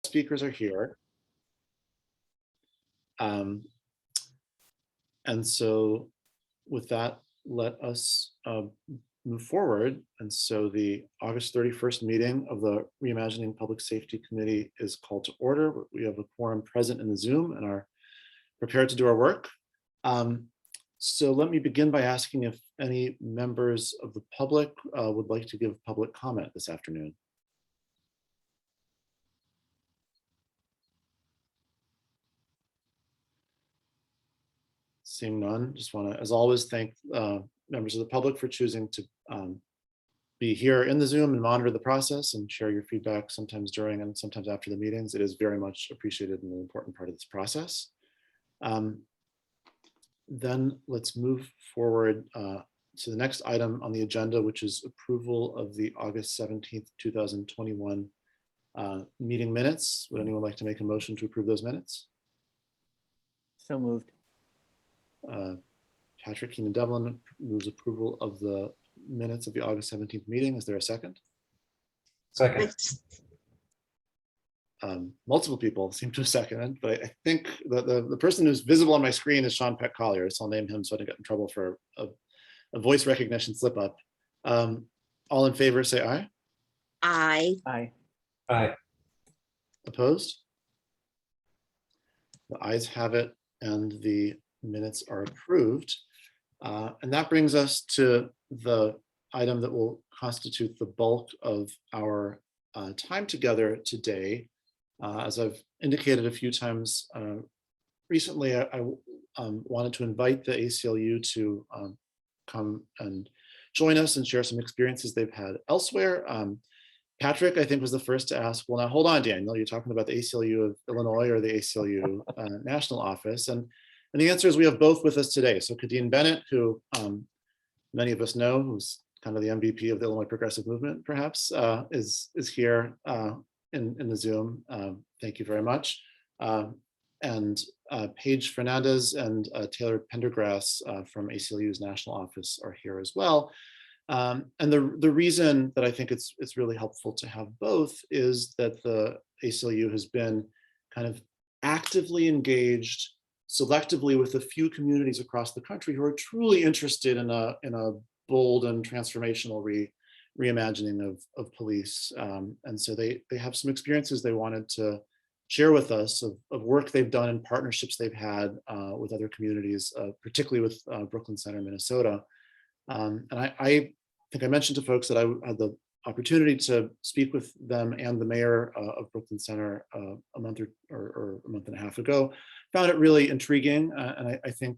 speakers are here. And so with that, let us move forward. And so the August 31st meeting of the Reimagining Public Safety Committee is called to order. We have a quorum present in the Zoom and are prepared to do our work. So let me begin by asking if any members of the public would like to give public comment this afternoon. Seeing none, just want to, as always, thank members of the public for choosing to be here in the Zoom and monitor the process and share your feedback sometimes during and sometimes after the meetings. It is very much appreciated and an important part of this process. Then let's move forward to the next item on the agenda, which is approval of the August 17th, 2021 meeting minutes. Would anyone like to make a motion to approve those minutes? So moved. Patrick Keenan-Devlin moves approval of the minutes of the August 17th meeting. Is there a second? Second. Multiple people seem to have seconded, but I think the person who's visible on my screen is Sean Peck Collier, so I'll name him so I don't get in trouble for a voice recognition slip up. All in favor, say aye. Aye. Aye. Aye. Opposed? The ayes have it, and the minutes are approved. And that brings us to the item that will constitute the bulk of our time together today. As I've indicated a few times recently, I wanted to invite the ACLU to come and join us and share some experiences they've had elsewhere. Patrick, I think, was the first to ask, well, now hold on, Daniel, you're talking about the ACLU of Illinois or the ACLU national office? And the answer is we have both with us today. So Kadeen Bennett, who many of us know, who's kind of the MVP of the Illinois Progressive Movement, perhaps, is here in the Zoom. Thank you very much. And Paige Fernandez and Taylor Pendergrass from ACLU's national office are here as well. And the reason that I think it's really helpful to have both is that the ACLU has been kind of actively engaged selectively with a few communities across the country who are truly interested in a bold and transformational reimagining of police. And so they have some experiences they wanted to share with us of work they've done and partnerships they've had with other communities, particularly with Brooklyn Center, Minnesota. And I think I mentioned to folks that I had the opportunity to speak with them and the mayor of Brooklyn Center a month or a month and a half ago. Found it really intriguing, and I think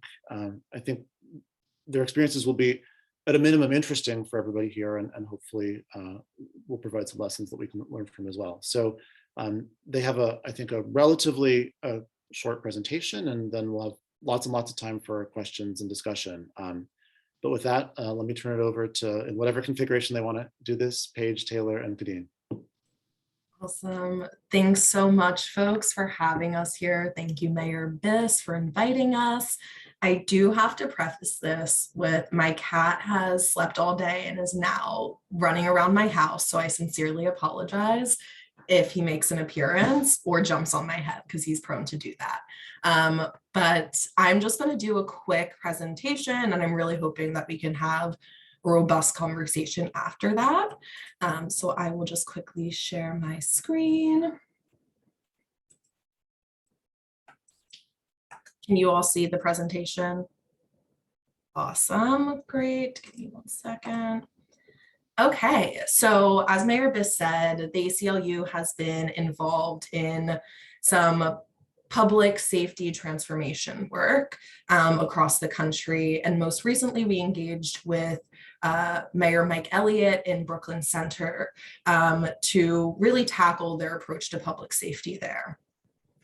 their experiences will be, at a minimum, interesting for everybody here, and hopefully will provide some lessons that we can learn from as well. So they have I think a relatively short presentation, and then we'll have lots and lots of time for questions and discussion. But with that, let me turn it over to, in whatever configuration they want to do this, Paige, Taylor, and Kadeen. Awesome. Thanks so much, folks, for having us here. Thank you, Mayor Biss, for inviting us. I do have to preface this with my cat has slept all day and is now running around my house, so I sincerely apologize if he makes an appearance or jumps on my head, because he's prone to do that. But I'm just going to do a quick presentation, and I'm really hoping that we can have a robust conversation after that. So I will just quickly share my screen. Can you all see the presentation? Awesome, great. Give me 1 second. Okay, so as Mayor Biss said, the ACLU has been involved in some public safety transformation work across the country. And most recently, we engaged with Mayor Mike Elliott in Brooklyn Center to really tackle their approach to public safety there.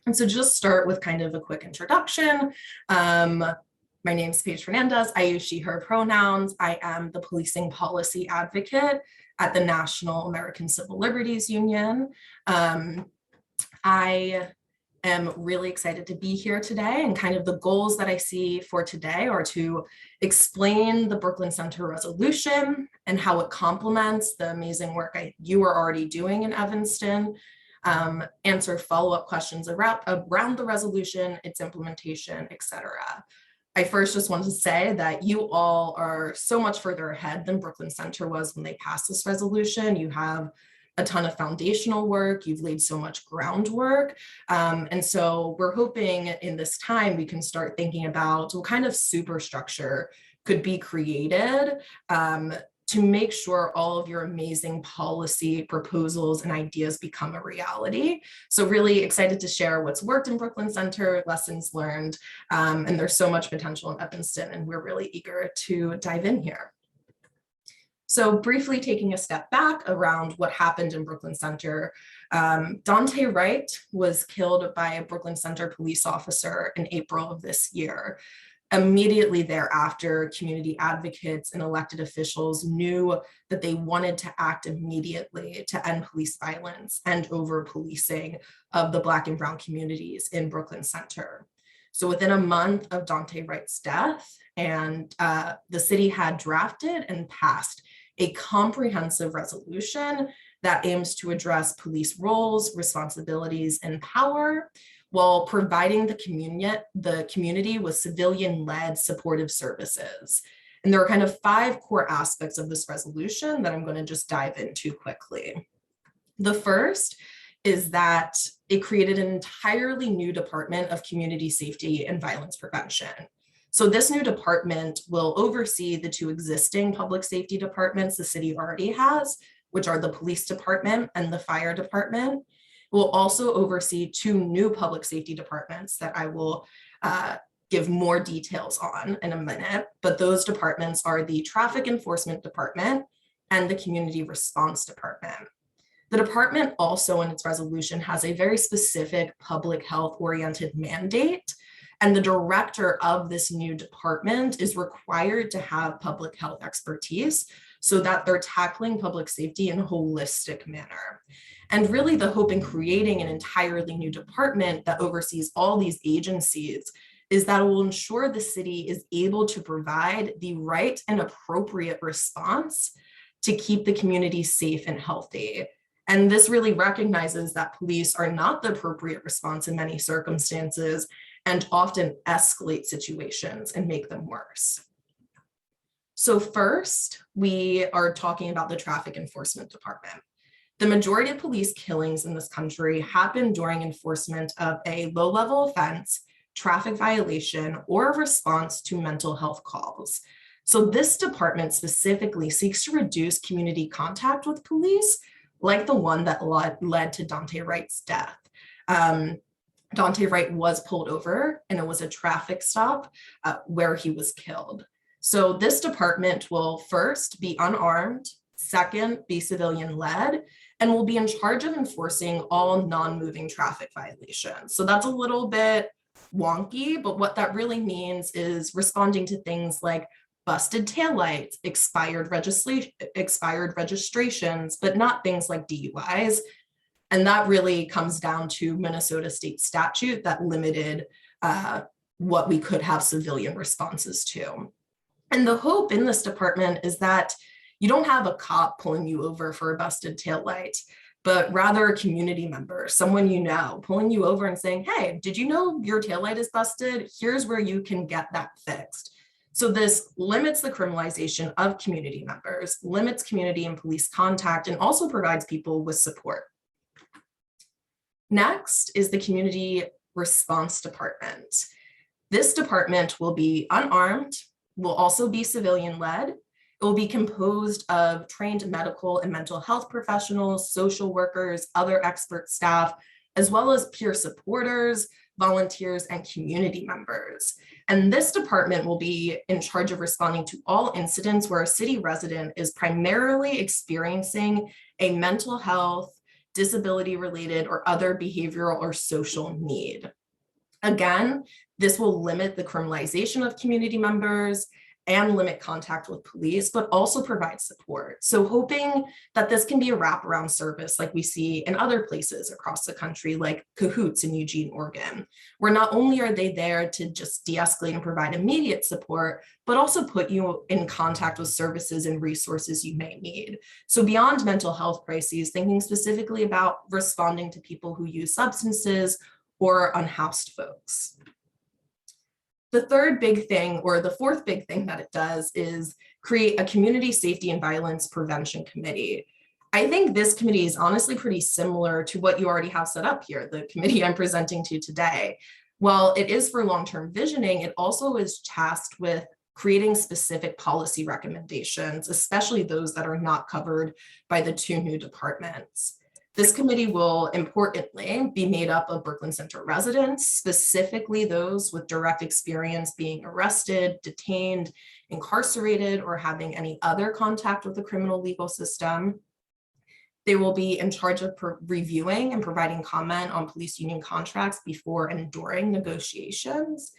And so just start with kind of a quick introduction. My name is Paige Fernandez. I use she, her pronouns. I am the policing policy advocate at the National American Civil Liberties Union. I am really excited to be here today, and kind of the goals that I see for today are to explain the Brooklyn Center resolution and how it complements the amazing work you are already doing in Evanston, answer follow-up questions around the resolution, its implementation, etc. I first just want to say that you all are so much further ahead than Brooklyn Center was when they passed this resolution. You have a ton of foundational work, you've laid so much groundwork. And so we're hoping in this time we can start thinking about what kind of superstructure could be created to make sure all of your amazing policy proposals and ideas become a reality. So really excited to share what's worked in Brooklyn Center, lessons learned, and there's so much potential in Evanston, and we're really eager to dive in here. So briefly taking a step back around what happened in Brooklyn Center, Dante Wright was killed by a Brooklyn Center police officer in April of this year. Immediately thereafter, community advocates and elected officials knew that they wanted to act immediately to end police violence and over-policing of the Black and Brown communities in Brooklyn Center. So within a month of Dante Wright's death, and the city had drafted and passed a comprehensive resolution that aims to address police roles, responsibilities, and power, while providing the community with civilian-led supportive services. And there are kind of 5 core aspects of this resolution that I'm going to just dive into quickly. The first is that it created an entirely new Department of Community Safety and Violence Prevention. So this new department will oversee the 2 existing public safety departments the city already has, which are the police department and the fire department. Will also oversee 2 new public safety departments that I will give more details on in a minute, but those departments are the Traffic Enforcement Department and the Community Response Department. The department also in its resolution has a very specific public health oriented mandate, and the director of this new department is required to have public health expertise so that they're tackling public safety in a holistic manner. And really the hope in creating an entirely new department that oversees all these agencies is that it will ensure the city is able to provide the right and appropriate response to keep the community safe and healthy. And this really recognizes that police are not the appropriate response in many circumstances and often escalate situations and make them worse. So first, we are talking about the Traffic Enforcement Department. The majority of police killings in this country happen during enforcement of a low-level offense, traffic violation, or a response to mental health calls. So this department specifically seeks to reduce community contact with police, like the one that led to Dante Wright's death. Dante Wright was pulled over, and it was a traffic stop where he was killed. So this department will first be unarmed, second, be civilian-led, and will be in charge of enforcing all non-moving traffic violations. So that's a little bit wonky, but what that really means is responding to things like busted taillights, expired registrations, but not things like DUIs. And that really comes down to Minnesota state statute that limited what we could have civilian responses to. And the hope in this department is that you don't have a cop pulling you over for a busted taillight, but rather a community member, someone you know, pulling you over and saying, hey, did you know your taillight is busted? Here's where you can get that fixed. So this limits the criminalization of community members, limits community and police contact, and also provides people with support. Next is the Community Response Department. This department will be unarmed, will also be civilian-led. It will be composed of trained medical and mental health professionals, social workers, other expert staff, as well as peer supporters, volunteers, and community members. And this department will be in charge of responding to all incidents where a city resident is primarily experiencing a mental health, disability-related, or other behavioral or social need. Again, this will limit the criminalization of community members and limit contact with police, but also provide support. So hoping that this can be a wraparound service like we see in other places across the country, like Cahoots in Eugene, Oregon, where not only are they there to just de-escalate and provide immediate support, but also put you in contact with services and resources you may need. So beyond mental health crises, thinking specifically about responding to people who use substances or unhoused folks. The third big thing, or the fourth big thing that it does, is create a community safety and violence prevention committee. I think this committee is honestly pretty similar to what you already have set up here, the committee I'm presenting to today. While it is for long-term visioning, it also is tasked with creating specific policy recommendations, especially those that are not covered by the two new departments. This committee will importantly be made up of Brooklyn Center residents, specifically those with direct experience being arrested, detained, incarcerated, or having any other contact with the criminal legal system. They will be in charge of reviewing and providing comment on police union contracts before and during negotiations.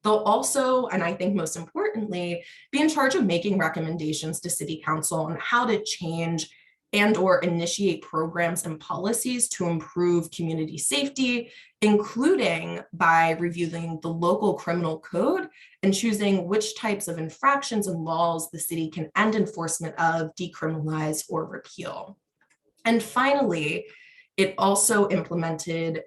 They'll also, and I think most importantly, be in charge of making recommendations to City Council on how to change and/or initiate programs and policies to improve community safety, including by reviewing the local criminal code and choosing which types of infractions and laws the city can end enforcement of, decriminalize, or repeal. And finally, it also implemented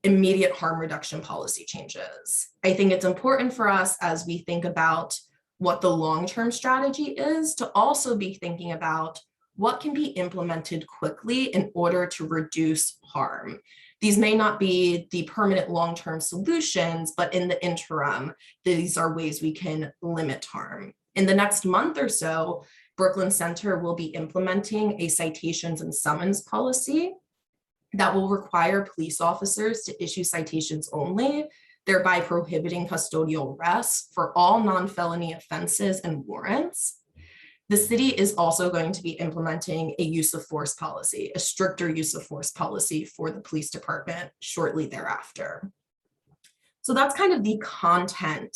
immediate harm reduction policy changes. I think it's important for us as we think about what the long-term strategy is to also be thinking about what can be implemented quickly in order to reduce harm. These may not be the permanent long-term solutions, but in the interim, these are ways we can limit harm. In the next month or so, Brooklyn Center will be implementing a citations and summons policy that will require police officers to issue citations only, thereby prohibiting custodial arrests for all non-felony offenses and warrants. The city is also going to be implementing a use of force policy, a stricter use of force policy for the police department shortly thereafter. So that's kind of the content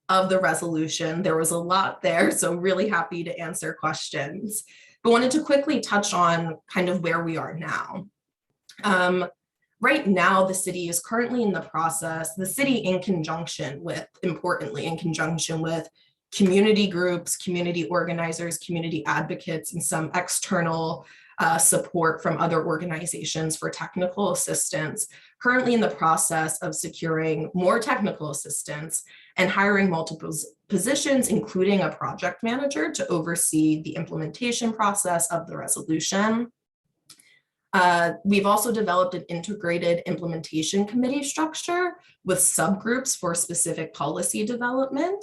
of the resolution. There was a lot there, so really happy to answer questions, but wanted to quickly touch on kind of where we are now. Right now, the city is currently in the process, the city in conjunction with, importantly, in conjunction with community groups, community organizers, community advocates, and some external support from other organizations for technical assistance, currently in the process of securing more technical assistance and hiring multiple positions, including a project manager to oversee the implementation process of the resolution. We've also developed an integrated implementation committee structure with subgroups for specific policy development,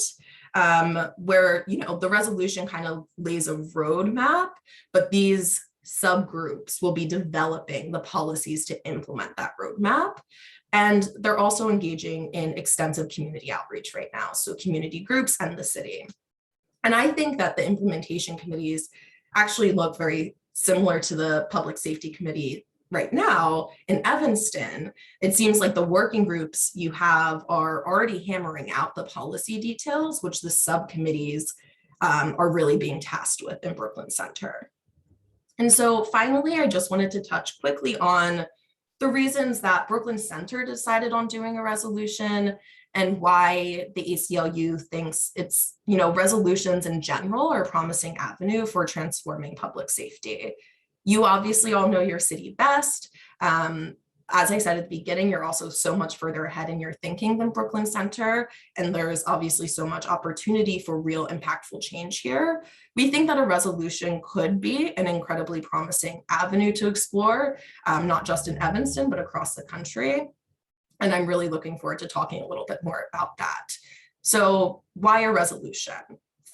where the resolution kind of lays a roadmap, but these subgroups will be developing the policies to implement that roadmap. And they're also engaging in extensive community outreach right now, so community groups and the city. And I think that the implementation committees actually look very similar to the Public Safety Committee right now in Evanston. It seems like the working groups you have are already hammering out the policy details, which the subcommittees are really being tasked with in Brooklyn Center. And so finally, I just wanted to touch quickly on the reasons that Brooklyn Center decided on doing a resolution and why the ACLU thinks it's, resolutions in general are a promising avenue for transforming public safety. You obviously all know your city best. As I said at the beginning, you're also so much further ahead in your thinking than Brooklyn Center, and there's obviously so much opportunity for real impactful change here. We think that a resolution could be an incredibly promising avenue to explore, not just in Evanston, but across the country. And I'm really looking forward to talking a little bit more about that. So why a resolution?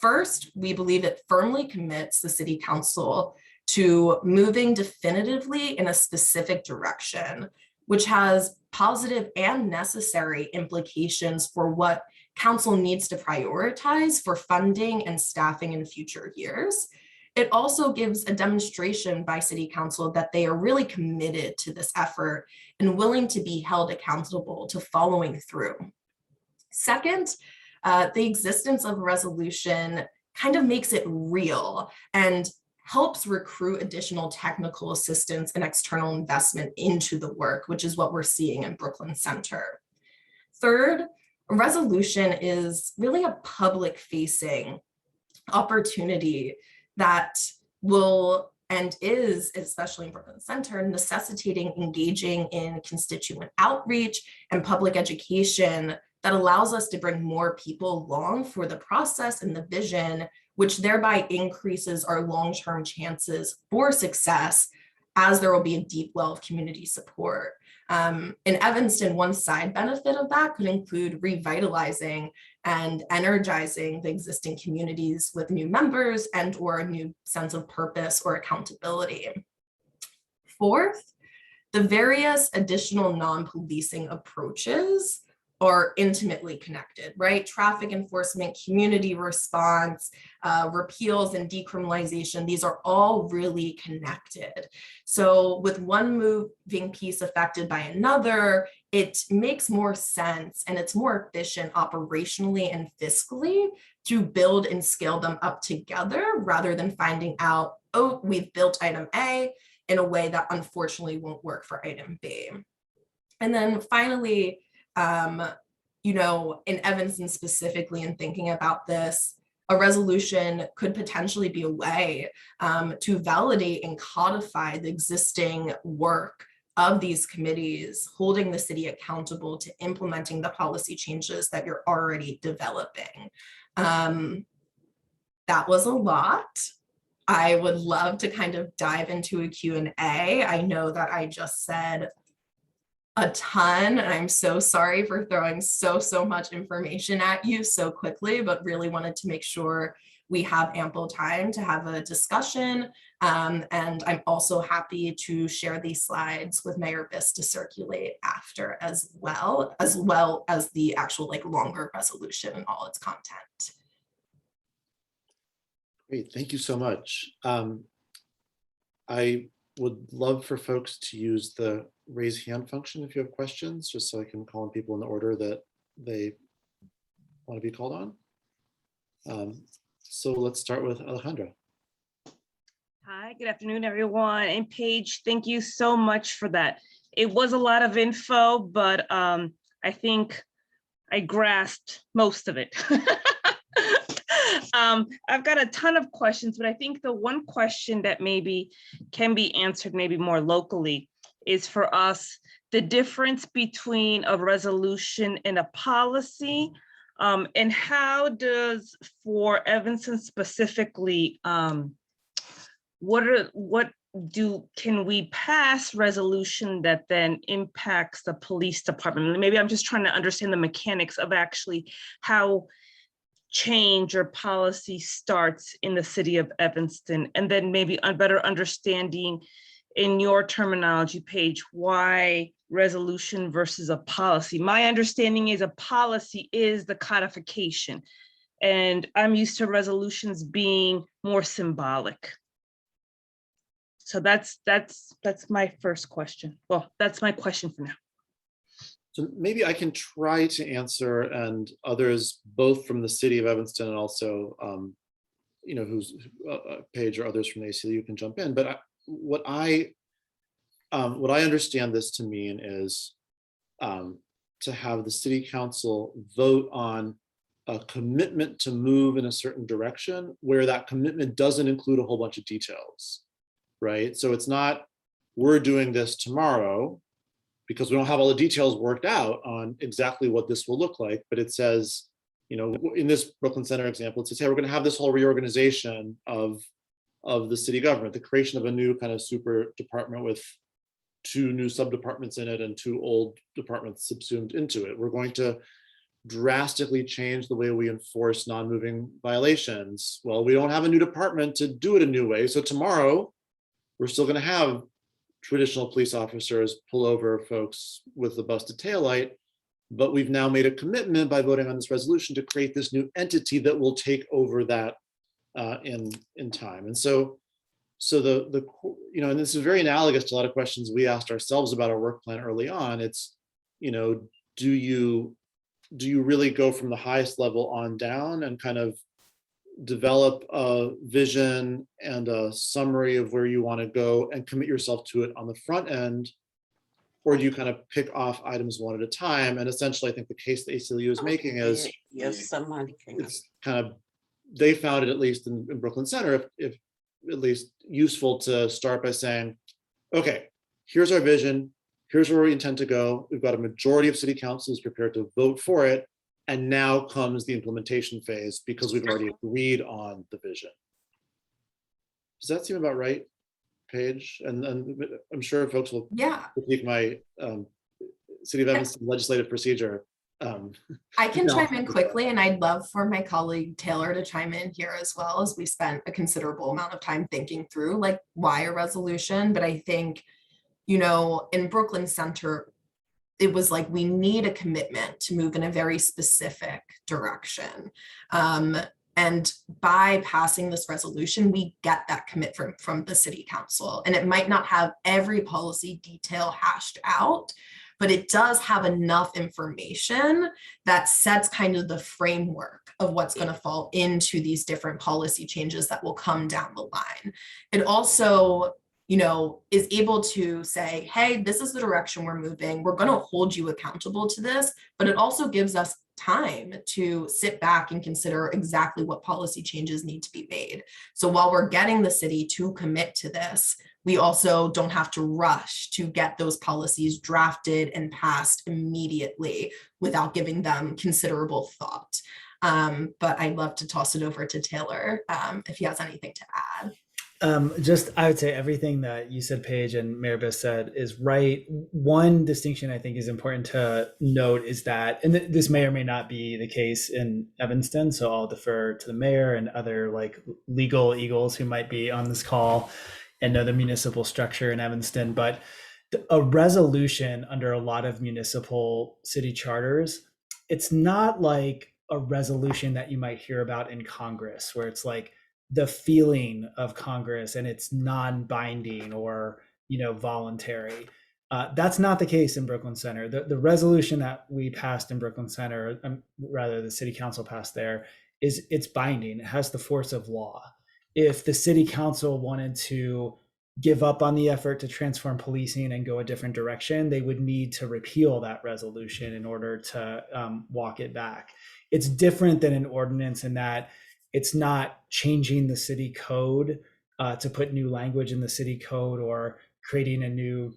First, we believe it firmly commits the City Council to moving definitively in a specific direction, which has positive and necessary implications for what Council needs to prioritize for funding and staffing in future years. It also gives a demonstration by City Council that they are really committed to this effort and willing to be held accountable to following through. Second, the existence of a resolution kind of makes it real and helps recruit additional technical assistance and external investment into the work, which is what we're seeing in Brooklyn Center. Third, a resolution is really a public-facing opportunity that will and is, especially in Brooklyn Center, necessitating engaging in constituent outreach and public education that allows us to bring more people along for the process and the vision, which thereby increases our long-term chances for success, as there will be a deep well of community support. In Evanston, one side benefit of that could include revitalizing and energizing the existing communities with new members and or a new sense of purpose or accountability. Fourth, the various additional non-policing approaches are intimately connected, right? Traffic enforcement, community response, repeals and decriminalization, these are all really connected. So with one moving piece affected by another, it makes more sense and it's more efficient operationally and fiscally to build and scale them up together rather than finding out, oh, we've built item A in a way that unfortunately won't work for item B. And then finally, you know, in Evanston specifically, in thinking about this, a resolution could potentially be a way to validate and codify the existing work of these committees, holding the city accountable to implementing the policy changes that you're already developing. That was a lot. I would love to kind of dive into a Q&A. I know that I just said a ton, and I'm so sorry for throwing so much information at you so quickly, but really wanted to make sure we have ample time to have a discussion. And I'm also happy to share these slides with Mayor Biss to circulate after as well as the actual like longer resolution and all its content. Great, thank you so much. I would love for folks to use the raise hand function if you have questions, just so I can call on people in the order that they want to be called on. So let's start with Alejandra. Hi, good afternoon, everyone. And Paige, thank you so much for that. It was a lot of info, but I think I grasped most of it. I've got a ton of questions, but I think the one question that maybe can be answered maybe more locally is for us, the difference between a resolution and a policy, and how does, for Evanston specifically, can we pass resolution that then impacts the police department? Maybe I'm just trying to understand the mechanics of actually how change or policy starts in the city of Evanston, and then maybe a better understanding in your terminology, Paige, why resolution versus a policy. My understanding is a policy is the codification, and I'm used to resolutions being more symbolic. So that's my first question. Well, that's my question for now. So maybe I can try to answer, and others, both from the city of Evanston and also, you know, who's Paige or others from the ACLU can jump in. But what I understand this to mean is to have the city council vote on a commitment to move in a certain direction, where that commitment doesn't include a whole bunch of details, right? So it's not, we're doing this tomorrow, because we don't have all the details worked out on exactly what this will look like, but it says, you know, in this Brooklyn Center example, it says, hey, we're gonna have this whole reorganization of the city government, the creation of a new kind of super department with 2 new sub-departments in it and 2 old departments subsumed into it. We're going to drastically change the way we enforce non-moving violations. Well, we don't have a new department to do it a new way. So tomorrow, we're still gonna have traditional police officers pull over folks with a busted taillight, but we've now made a commitment by voting on this resolution to create this new entity that will take over that in time. And so the you know, and this is very analogous to a lot of questions we asked ourselves about our work plan early on. It's, you know, do you do you really go from the highest level on down and kind of develop a vision and a summary of where you want to go and commit yourself to it on the front end? Or do you kind of pick off items one at a time? And essentially, I think the case the ACLU is making is it's kind of, they found it, at least in Brooklyn Center, if at least useful to start by saying, okay, here's our vision, here's where we intend to go. We've got a majority of city councils prepared to vote for it. And now comes the implementation phase because we've already agreed on the vision. Does that seem about right, Paige? And I'm sure folks will critique my City of Evanston legislative procedure. I can chime in quickly, and I'd love for my colleague Taylor to chime in here as well, as we spent a considerable amount of time thinking through like why a resolution. But I think, you know, in Brooklyn Center, it was like, we need a commitment to move in a very specific direction. And by passing this resolution, we get that commitment from the city council. And it might not have every policy detail hashed out, but it does have enough information that sets kind of the framework of what's going to fall into these different policy changes that will come down the line. It also, you know, is able to say, hey, this is the direction we're moving. We're going to hold you accountable to this, but it also gives us time to sit back and consider exactly what policy changes need to be made. So while we're getting the city to commit to this, we also don't have to rush to get those policies drafted and passed immediately without giving them considerable thought. But I'd love to toss it over to Taylor if he has anything to add. I would say everything that you said, Paige, and Mayor Biss said is right. One distinction I think is important to note is that, and this may or may not be the case in Evanston, so I'll defer to the mayor and other like legal eagles who might be on this call and know the municipal structure in Evanston, but a resolution under a lot of municipal city charters, it's not like a resolution that you might hear about in Congress, where it's like the feeling of Congress and it's non-binding or, you know, voluntary. That's not the case in Brooklyn Center. The resolution that we passed in Brooklyn Center, rather the city council passed there, it's binding. It has the force of law. If the city council wanted to give up on the effort to transform policing and go a different direction, they would need to repeal that resolution in order to walk it back. It's different than an ordinance in that it's not changing the city code to put new language in the city code or creating a new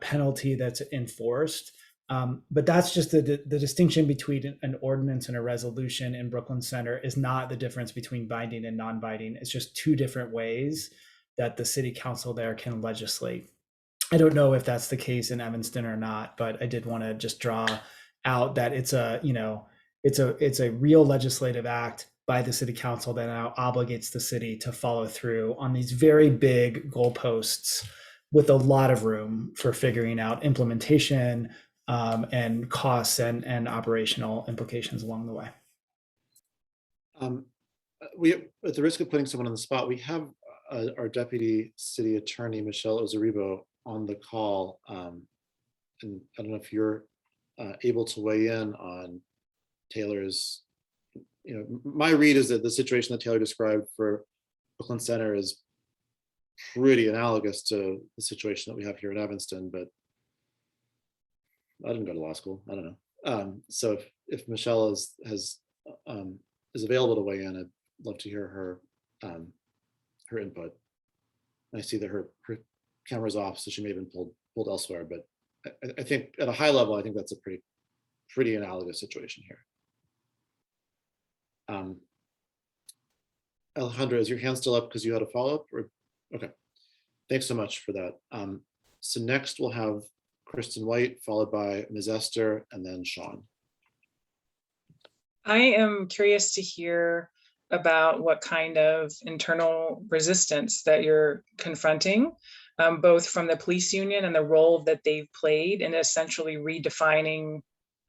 penalty that's enforced. But that's just the distinction between an ordinance and a resolution in Brooklyn Center is not the difference between binding and non-binding. It's just two different ways that the city council there can legislate. I don't know if that's the case in Evanston or not, but I did want to just draw out that it's a, you know, it's a real legislative act by the city council that now obligates the city to follow through on these very big goalposts with a lot of room for figuring out implementation and costs and operational implications along the way. We, at the risk of putting someone on the spot, we have our deputy city attorney, Michelle Ozaribo, on the call. And I don't know if you're able to weigh in on Taylor's, you know, my read is that the situation that Taylor described for Brooklyn Center is pretty analogous to the situation that we have here in Evanston, but I didn't go to law school. I don't know. So if Michelle is available to weigh in, I'd love to hear her her input. I see that her camera's off, so she may have been pulled elsewhere, but I think at a high level, I think that's a pretty analogous situation here. Alejandra, is your hand still up because you had a follow-up? Or okay, thanks so much for that. So next we'll have Kristen White, followed by Ms. Esther, and then Sean. I am curious to hear about what kind of internal resistance that you're confronting, both from the police union and the role that they've played in essentially redefining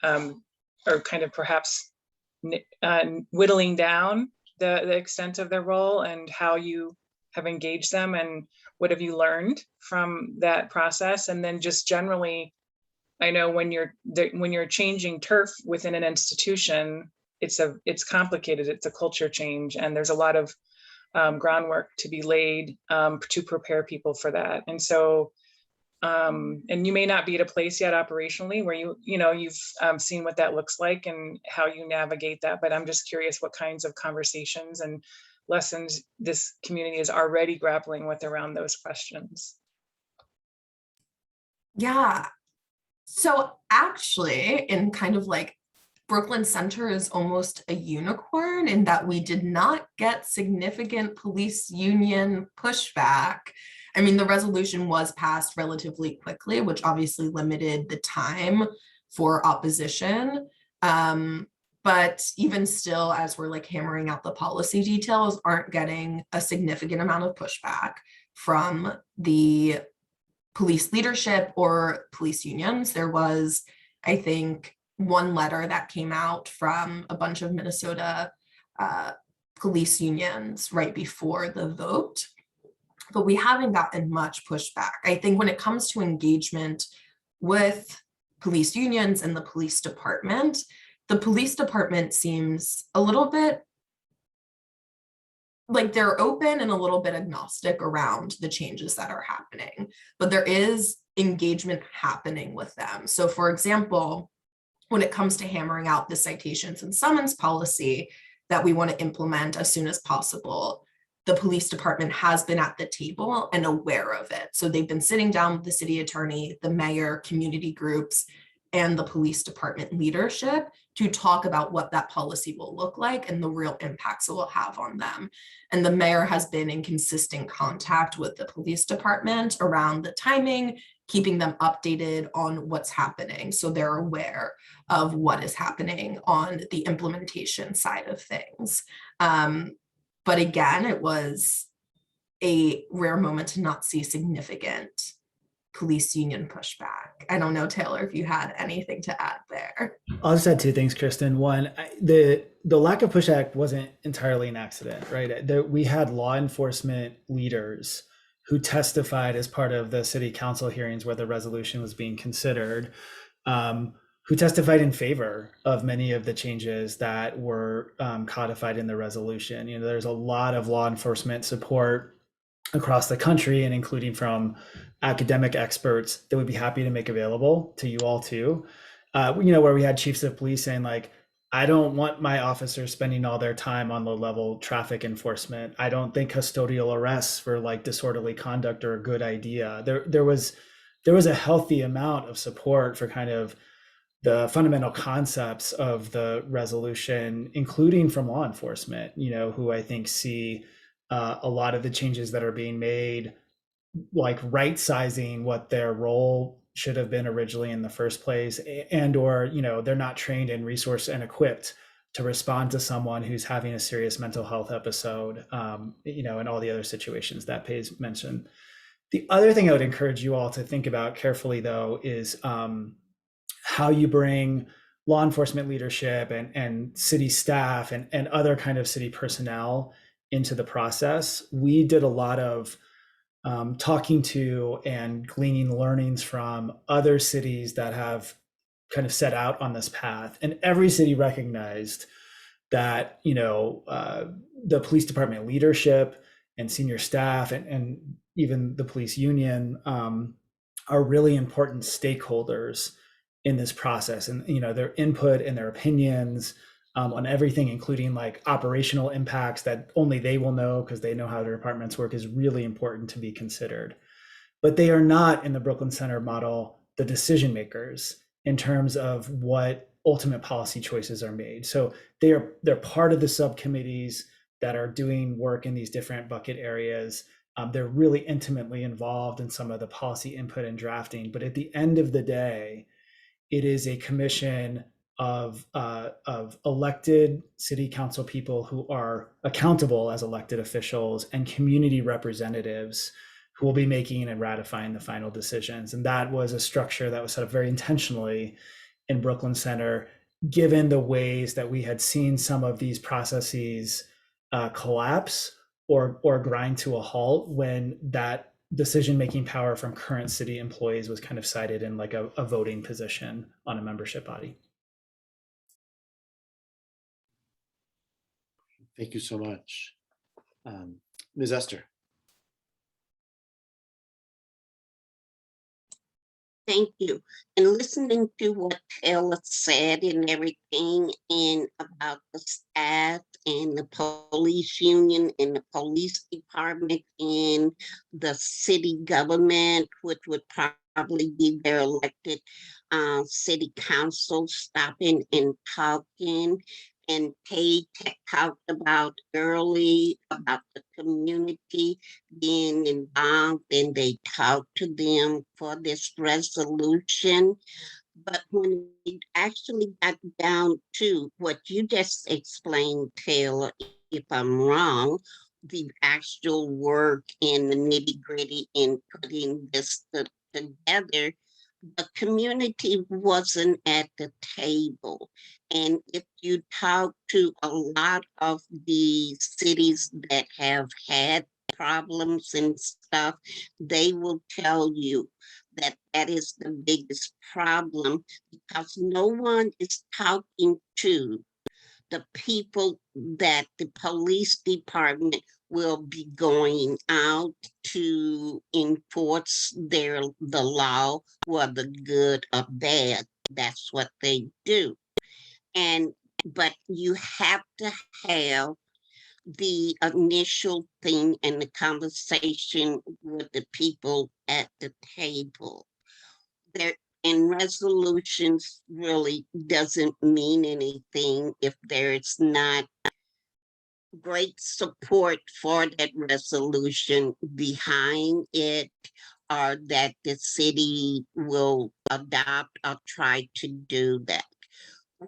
or kind of perhaps whittling down the extent of their role, and how you have engaged them and what have you learned from that process. And then just generally, I know when you're changing turf within an institution, it's complicated. It's a culture change, and there's a lot of groundwork to be laid to prepare people for that. And so, and you may not be at a place yet operationally where you've seen what that looks like and how you navigate that. But I'm just curious what kinds of conversations and lessons this community is already grappling with around those questions. Yeah. So actually, in kind of like Brooklyn Center is almost a unicorn in that we did not get significant police union pushback. I mean, the resolution was passed relatively quickly, which obviously limited the time for opposition. But even still, as we're like hammering out the policy details, aren't getting a significant amount of pushback from the police leadership or police unions. There was, I think, one letter that came out from a bunch of Minnesota police unions right before the vote, but we haven't gotten much pushback. I think when it comes to engagement with police unions and the police department seems a little bit like they're open and a little bit agnostic around the changes that are happening, but there is engagement happening with them. So for example, when it comes to hammering out the citations and summons policy that we want to implement as soon as possible, the police department has been at the table and aware of it. So they've been sitting down with the city attorney, the mayor, community groups, and the police department leadership to talk about what that policy will look like and the real impacts it will have on them. And the mayor has been in consistent contact with the police department around the timing, keeping them updated on what's happening so they're aware of what is happening on the implementation side of things. But again, it was a rare moment to not see significant police union pushback. I don't know, Taylor, if you had anything to add there. I'll just add two things, Kristen. One, the lack of pushback wasn't entirely an accident, right? We had law enforcement leaders who testified as part of the city council hearings where the resolution was being considered, who testified in favor of many of the changes that were codified in the resolution. You know, there's a lot of law enforcement support across the country, and including from academic experts that would be happy to make available to you all too. You know, where we had chiefs of police saying like, I don't want my officers spending all their time on low-level traffic enforcement. I don't think custodial arrests for like disorderly conduct are a good idea. There was a healthy amount of support for kind of the fundamental concepts of the resolution, including from law enforcement, you know, who I think see a lot of the changes that are being made, like right sizing what their role should have been originally in the first place, and or, you know, they're not trained and resourced and equipped to respond to someone who's having a serious mental health episode, you know, and all the other situations that Paige mentioned. The other thing I would encourage you all to think about carefully, though, is how you bring law enforcement leadership and city staff and other kind of city personnel into the process. We did a lot of talking to and gleaning learnings from other cities that have kind of set out on this path. And every city recognized that, you know, the police department leadership and senior staff and even the police union are really important stakeholders in this process. And, you know, their input and their opinions on everything, including like operational impacts that only they will know because they know how their departments work, is really important to be considered. But they are not, in the Brooklyn Center model, the decision makers in terms of what ultimate policy choices are made. So they're part of the subcommittees that are doing work in these different bucket areas. They're really intimately involved in some of the policy input and drafting. But at the end of the day, it is a commission of elected city council people who are accountable as elected officials and community representatives who will be making and ratifying the final decisions. And that was a structure that was set up very intentionally in Brooklyn Center, given the ways that we had seen some of these processes collapse or grind to a halt when that decision-making power from current city employees was kind of cited in like a voting position on a membership body. Thank you so much. Ms. Esther. Thank you. And listening to what Taylor said and everything, and about the staff and the police union and the police department and the city government, which would probably be their elected city council, stopping and talking. And Paige talked about early about the community being involved, and they talked to them for this resolution. But when it actually got down to what you just explained, Taylor, if I'm wrong, the actual work and the nitty gritty in putting this together, the community wasn't at the table. And if you talk to a lot of the cities that have had problems and stuff, they will tell you that that is the biggest problem, because no one is talking to the people that the police department will be going out to enforce the law, whether good or bad. That's what they do. But you have to have the initial thing and the conversation with the people at the table. There, and resolutions really doesn't mean anything if there's not great support for that resolution behind it, or that the city will adopt or try to do that.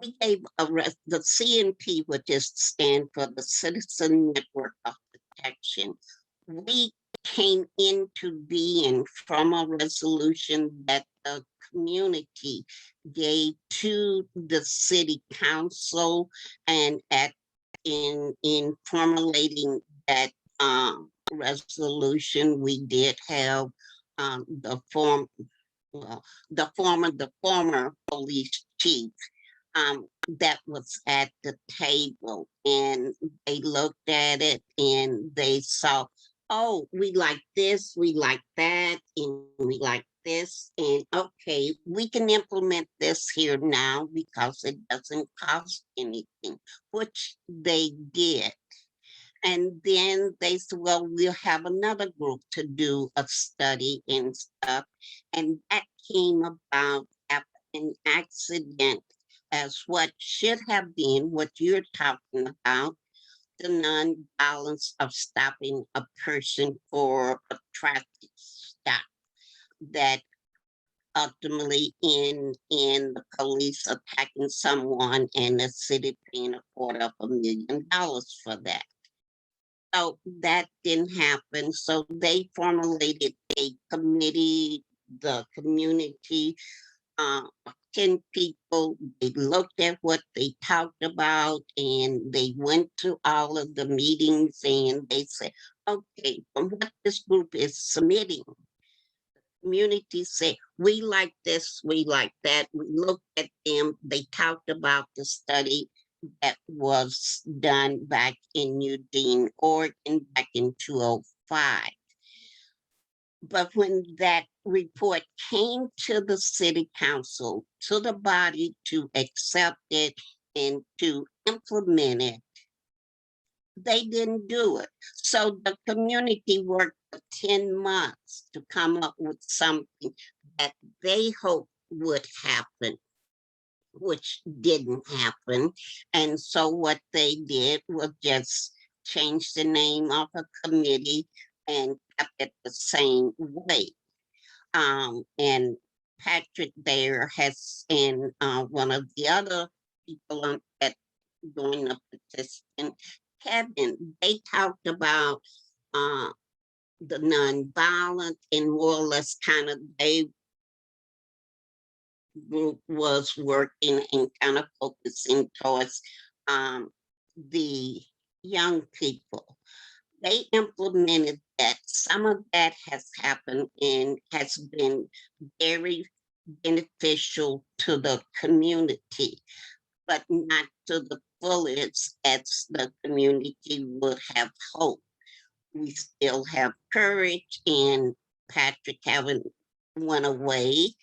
We gave the CNP, which is stand for the Citizen Network of Protection. We came into being from a resolution that the community gave to the city council, and in formulating that resolution, we did have the former police chief that was at the table, and they looked at it and they saw, oh, we like this, we like that, and we like this, and okay, we can implement this here now because it doesn't cost anything, which they did. And then they said, well, we'll have another group to do a study and stuff. And that came about after an accident, as what should have been what you're talking about, the non-violence of stopping a person for a traffic stop, that ultimately in the police attacking someone and the city paying $250,000 for that. So that didn't happen. So they formulated a committee, the community, 10 people. They looked at what they talked about, and they went to all of the meetings, and they said, okay, from what this group is submitting, community said, we like this, we like that. We looked at them, they talked about the study that was done back in Eugene, Oregon, back in 2005. But when that report came to the city council, to the body to accept it and to implement it, they didn't do it. So the community worked for 10 months to come up with something that they hoped would happen, which didn't happen. And so what they did was just change the name of a committee and kept it the same way. And Patrick there has, and one of the other people on that doing a participant, Kevin, they talked about the nonviolent, and more or less kind of they group was working and kind of focusing towards the young people. They implemented that some of that has happened and has been very beneficial to the community, but not to the fullest as the community would have hoped. We still have courage, and Patrick haven't went away.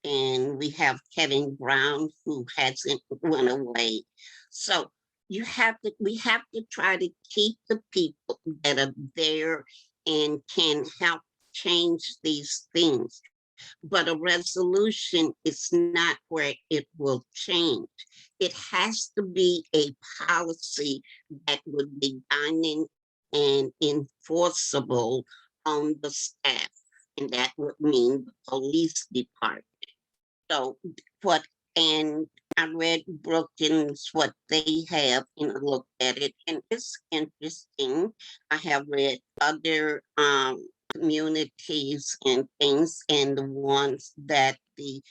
And we have Kevin Brown who hasn't went away. So we have to try to keep the people that are there and can help change these things. But a resolution is not where it will change. It has to be a policy that would be binding and enforceable on the staff. And that would mean the police department. So what, and I read Brookings, what they have, and I looked at it, and it's interesting. I have read other communities and things, and the ones that the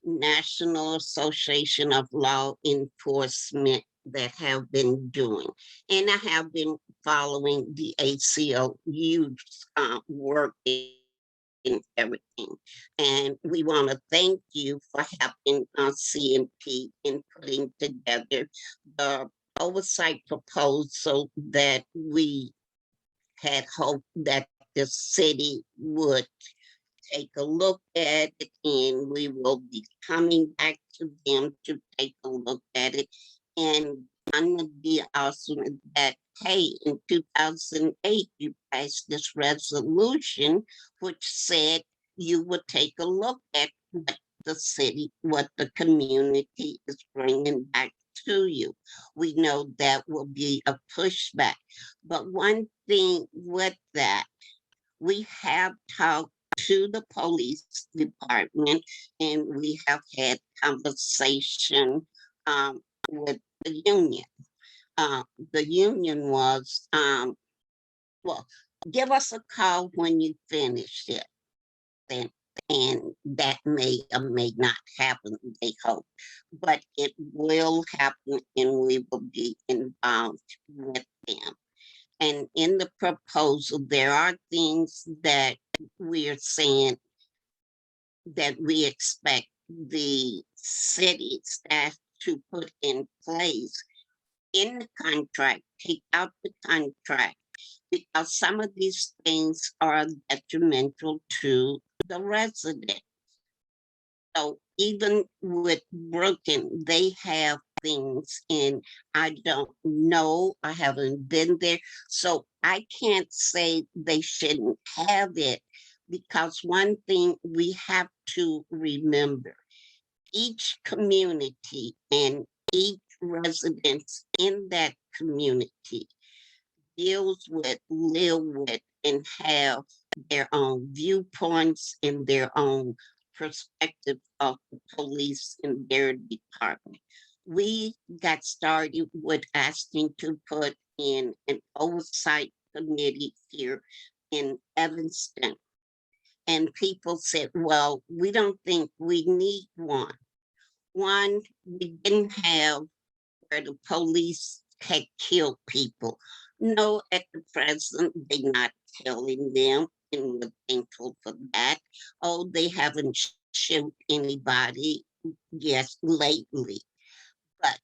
National Association of Law Enforcement that have been doing. And I have been following the ACLU's work and everything. And we want to thank you for helping CNP in putting together the oversight proposal that we had hoped that the city would take a look at it, and we will be coming back to them to take a look at it. And I'm gonna be awesome that, hey, in 2008, you passed this resolution which said you would take a look at what the city, what the community is bringing back to you. We know that will be a pushback. But one thing with that, we have talked to the police department, and we have had conversation with the union. The union was, well, give us a call when you finish it. And that may or may not happen, they hope. But it will happen, and we will be involved with them. And in the proposal, there are things that we are saying that we expect the city staff to put in place in the contract, take out the contract, because some of these things are detrimental to the resident. So even with Broken, they have things, and I don't know, I haven't been there, so I can't say they shouldn't have it, because one thing we have to remember, each community and each resident in that community deals with, live with, and have their own viewpoints and their own perspective of the police in their department. We got started with asking to put in an oversight committee here in Evanston. And people said, well, we don't think we need one. One, we didn't have where the police had killed people. No, at the present, they're not killing them, and we're thankful for that. Oh, they haven't shoot anybody, yes, lately. But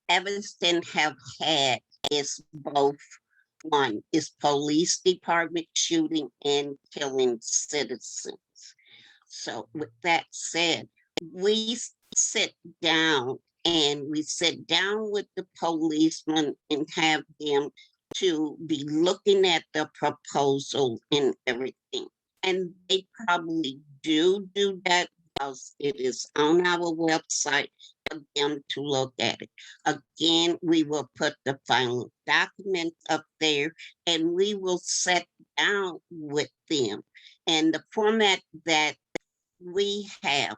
Evanston have had is both, one is police department shooting and killing citizens. So with that said, we sit down and we sit down with the policemen and have them to be looking at the proposal and everything. And they probably do that because it is on our website for them to look at it. Again, we will put the final document up there, and we will sit down with them. And the format that we have,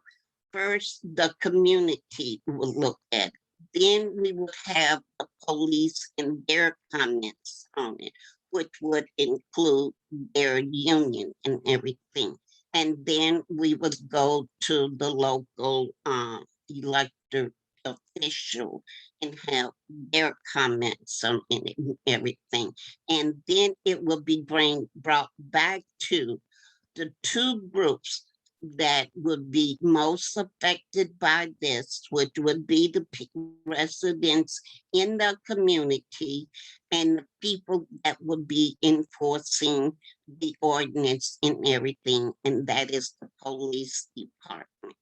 first, the community will look at it. Then we will have the police and their comments on it, which would include their union and everything. And then we would go to the local elected official and have their comments on it and everything. And then it will be brought back to the two groups that would be most affected by this, which would be the residents in the community and the people that would be enforcing the ordinance and everything, and that is the police department.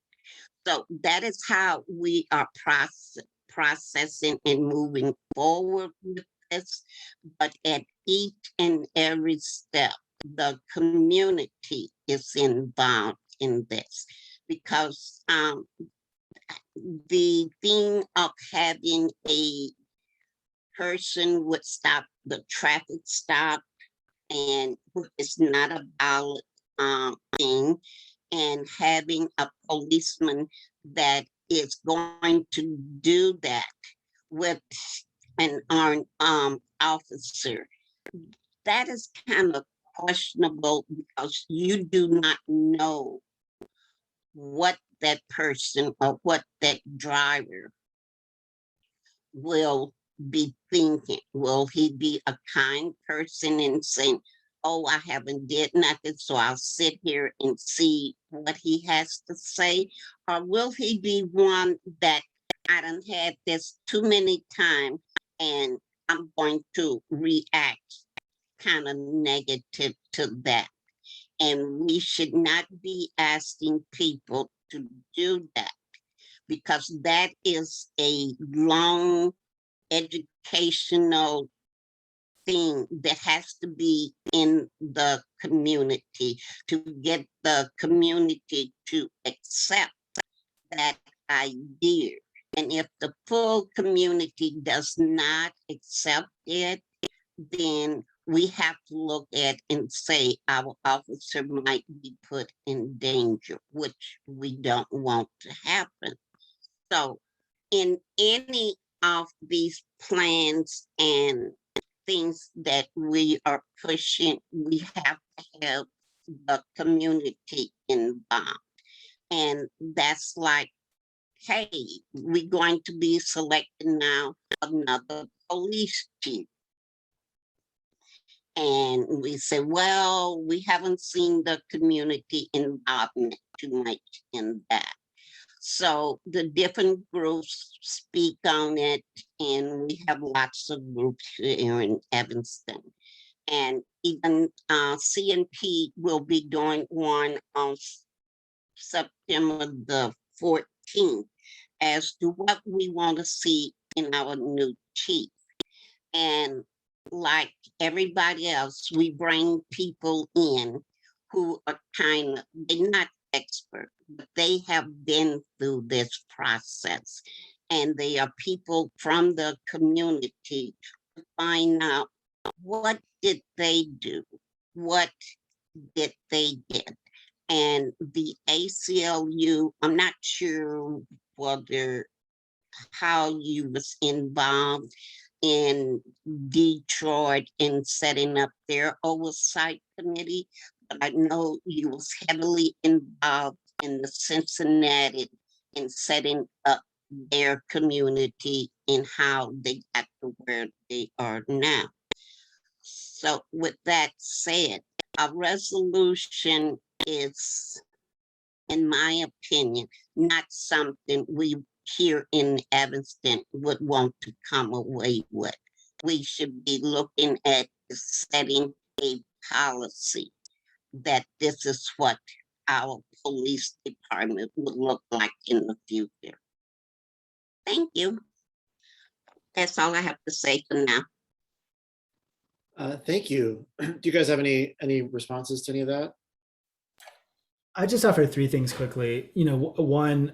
So that is how we are processing and moving forward with this. But at each and every step, the community is involved in this, because the thing of having a person would stop the traffic stop, and it's not a valid thing, and having a policeman that is going to do that with an armed officer, that is kind of questionable, because you do not know what that person or what that driver will be thinking. Will he be a kind person and saying, oh, I haven't did nothing, so I'll sit here and see what he has to say? Or will he be one that, I done had this too many times and I'm going to react kind of negative to that? And we should not be asking people to do that, because that is a long educational thing that has to be in the community to get the community to accept that idea. And if the full community does not accept it, then we have to look at and say our officer might be put in danger, which we don't want to happen. So in any of these plans and things that we are pushing, we have to have the community involved. And that's like, hey, we're going to be selecting now another police chief. And we say, well, we haven't seen the community involvement too much in that. So the different groups speak on it, and we have lots of groups here in Evanston. And even CNP will be doing one on September the 14th as to what we want to see in our new chief. And like everybody else, we bring people in who are kind of, they're not expert, but they have been through this process. And they are people from the community to find out, what did they do? What did they get? And the ACLU, I'm not sure whether how you was involved in Detroit in setting up their oversight committee, but I know you was heavily involved in the Cincinnati in setting up their community and how they got to where they are now. So with that said, a resolution is, in my opinion, not something we here in Evanston would want to come away with. We should be looking at setting a policy that this is what our police department would look like in the future. Thank you. That's all I have to say for now. Thank you. Do you guys have any responses to any of that? I just offer three things quickly. One,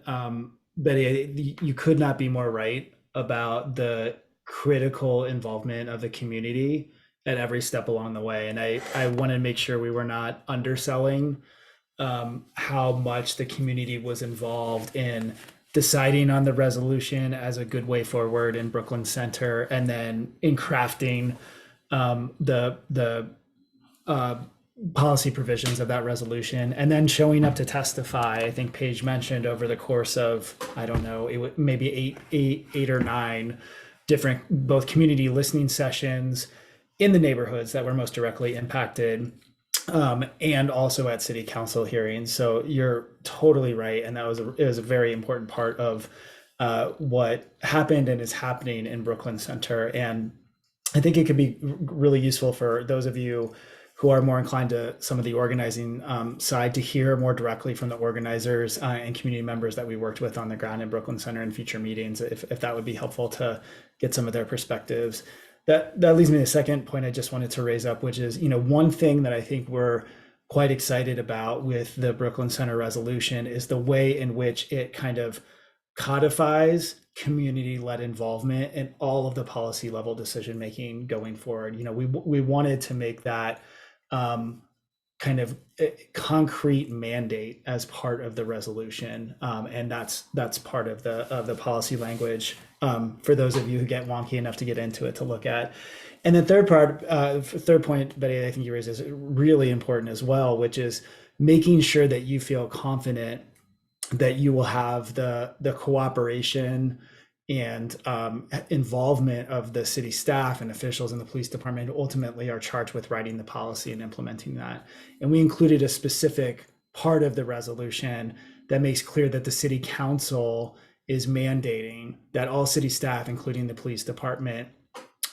Betty, you could not be more right about the critical involvement of the community at every step along the way. And I want to make sure we were not underselling how much the community was involved in deciding on the resolution as a good way forward in Brooklyn Center, and then in crafting the policy provisions of that resolution, and then showing up to testify. I think Paige mentioned over the course of, I don't know, maybe eight or nine different both community listening sessions in the neighborhoods that were most directly impacted, and also at city council hearings. So you're totally right, and it was a very important part of what happened and is happening in Brooklyn Center. And I think it could be really useful for those of you who are more inclined to some of the organizing side to hear more directly from the organizers and community members that we worked with on the ground in Brooklyn Center in future meetings, if that would be helpful to get some of their perspectives. That leads me to the second point I just wanted to raise up, which is, one thing that I think we're quite excited about with the Brooklyn Center resolution is the way in which it kind of codifies community-led involvement in all of the policy level decision making going forward. We wanted to make that kind of concrete mandate as part of the resolution, and that's part of the policy language for those of you who get wonky enough to get into it to look at. And the third point, Betty, I think you raised is really important as well, which is making sure that you feel confident that you will have the cooperation and involvement of the city staff and officials in the police department who ultimately are charged with writing the policy and implementing that. And we included a specific part of the resolution that makes clear that the city council is mandating that all city staff, including the police department,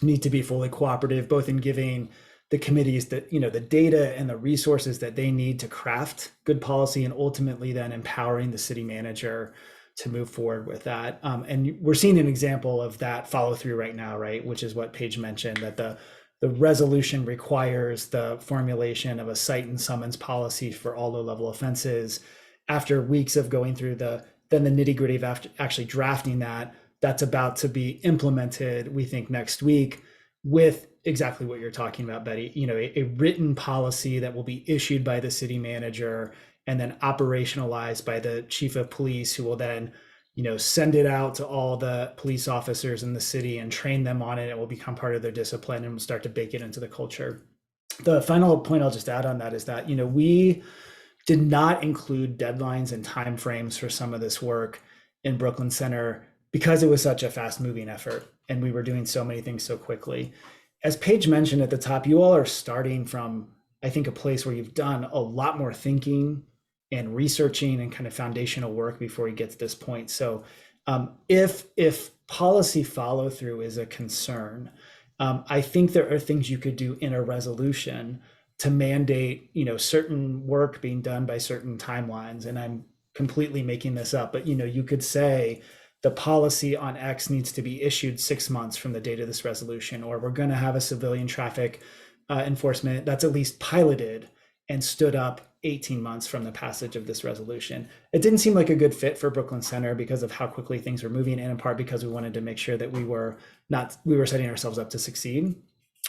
need to be fully cooperative, both in giving the committees that, the data and the resources that they need to craft good policy, and ultimately then empowering the city manager to move forward with that. And we're seeing an example of that follow through right now, right? Which is what Paige mentioned, that the resolution requires the formulation of a cite and summons policy for all low level offenses. After weeks of going through the nitty gritty of actually drafting that, that's about to be implemented, we think, next week, with exactly what you're talking about, Betty, a written policy that will be issued by the city manager and then operationalized by the chief of police, who will then, send it out to all the police officers in the city and train them on it. It will become part of their discipline and will start to bake it into the culture. The final point I'll just add on that is that, we did not include deadlines and timeframes for some of this work in Brooklyn Center because it was such a fast moving effort and we were doing so many things so quickly. As Paige mentioned at the top, you all are starting from, I think, a place where you've done a lot more thinking and researching and kind of foundational work before you get to this point. So if policy follow through is a concern, I think there are things you could do in a resolution to mandate, certain work being done by certain timelines. And I'm completely making this up, but you could say the policy on X needs to be issued 6 months from the date of this resolution, or we're going to have a civilian traffic enforcement that's at least piloted and stood up 18 months from the passage of this resolution. It didn't seem like a good fit for Brooklyn Center because of how quickly things were moving, and in part because we wanted to make sure that we were setting ourselves up to succeed.